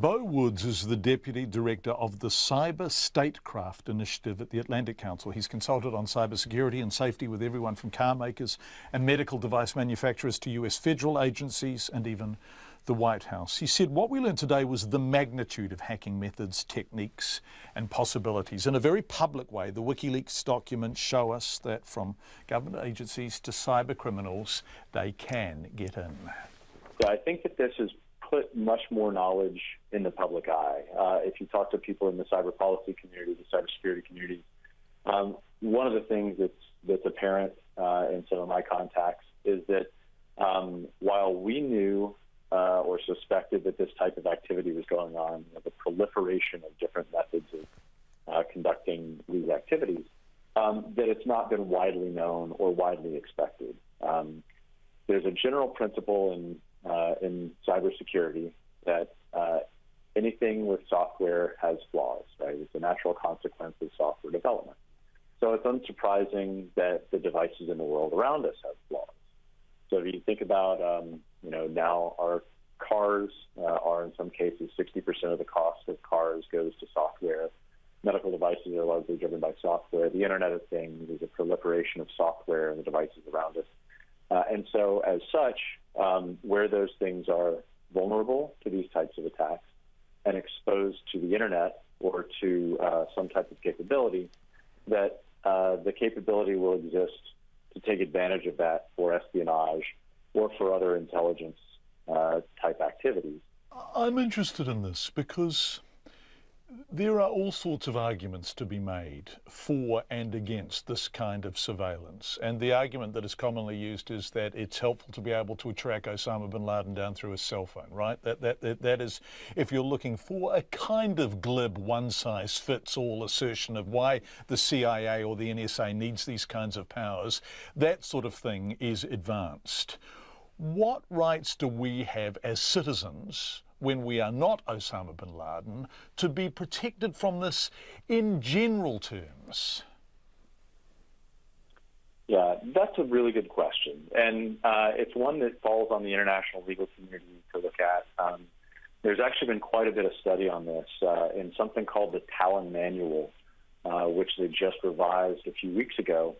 Beau Woods is the Deputy Director of the Cyber Statecraft initiative at the Atlantic Council. He's consulted on cybersecurity and safety with everyone from car makers and medical device manufacturers to US federal agencies and even the White House. He said what we learned today was the magnitude of hacking methods, techniques and possibilities. In a very public way, the Wikileaks documents show us that from government agencies to cyber criminals, they can get in. Yeah, I think that this has put much more knowledge in the public eye. If you talk to people in the cyber policy community, the cybersecurity community, one of the things that's apparent in some of my contacts is that while we knew or suspected that this type of activity was going on, the proliferation of different methods of conducting these activities, that it's not been widely known or widely expected. There's a general principle in cybersecurity that anything with software has flaws, right? It's a natural consequence of software development. So it's unsurprising that the devices in the world around us have flaws. So if you think about, now our cars are in some cases 60% of the cost of cars goes to software. Medical devices are largely driven by software. The Internet of Things is a proliferation of software and the devices around us. And so as such, where those things are vulnerable to these types of attacks and exposed to the Internet or to some type of capability, that the capability will exist to take advantage of that for espionage or for other intelligence type activities. I'm interested in this because there are all sorts of arguments to be made for and against this kind of surveillance. And the argument that is commonly used is that it's helpful to be able to track Osama bin Laden down through his cell phone, right? That is, if you're looking for a kind of glib one-size-fits-all assertion of why the CIA or the NSA needs these kinds of powers, that sort of thing is advanced. What rights do we have as citizens when we are not Osama bin Laden to be protected from this in general terms? Yeah, that's a really good question. And it's one that falls on the international legal community to look at. There's actually been quite a bit of study on this in something called the Talon Manual, which they just revised a few weeks ago.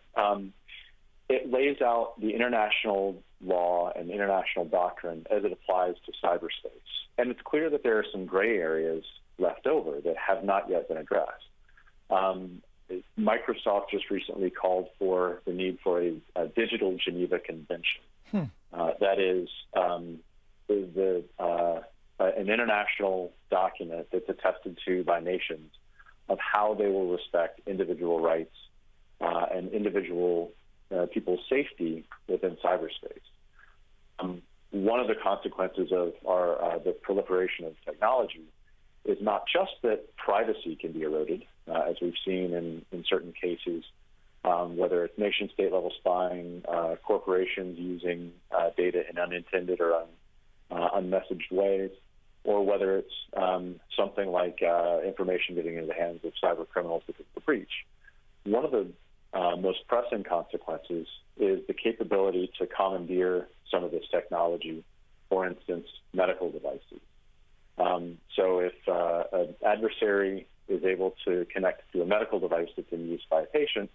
It lays out the international law and international doctrine as it applies to cyberspace. And it's clear that there are some gray areas left over that have not yet been addressed. Microsoft just recently called for the need for a digital Geneva Convention. That is an international document that's attested to by nations of how they will respect individual rights and individual people's safety within cyberspace. One of the consequences of the proliferation of technology is not just that privacy can be eroded, as we've seen in certain cases, whether it's nation-state level spying, corporations using data in unintended or unmessaged ways, or whether it's something like information getting into the hands of cyber criminals because of the breach. One of the most pressing consequences is the capability to commandeer some of this technology, for instance, medical devices. So if an adversary is able to connect to a medical device that's in use by a patient,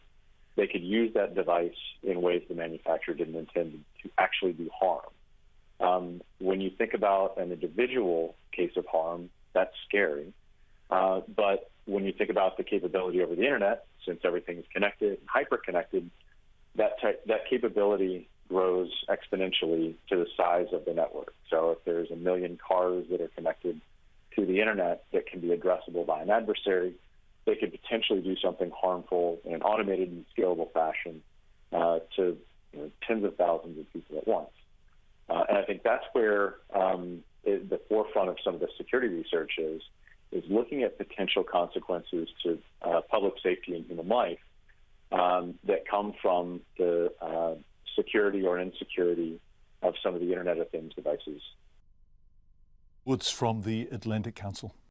they could use that device in ways the manufacturer didn't intend to actually do harm. When you think about an individual case of harm, that's scary. But when you think about the capability over the Internet, since everything is connected and hyper-connected, that capability grows exponentially to the size of the network. So if there's 1 million cars that are connected to the Internet that can be addressable by an adversary, they could potentially do something harmful in an automated and scalable fashion to tens of thousands of people at once. And I think that's where the forefront of some of the security research is looking at potential consequences to public safety and human life that come from the security or insecurity of some of the Internet of Things devices. Woods from the Atlantic Council.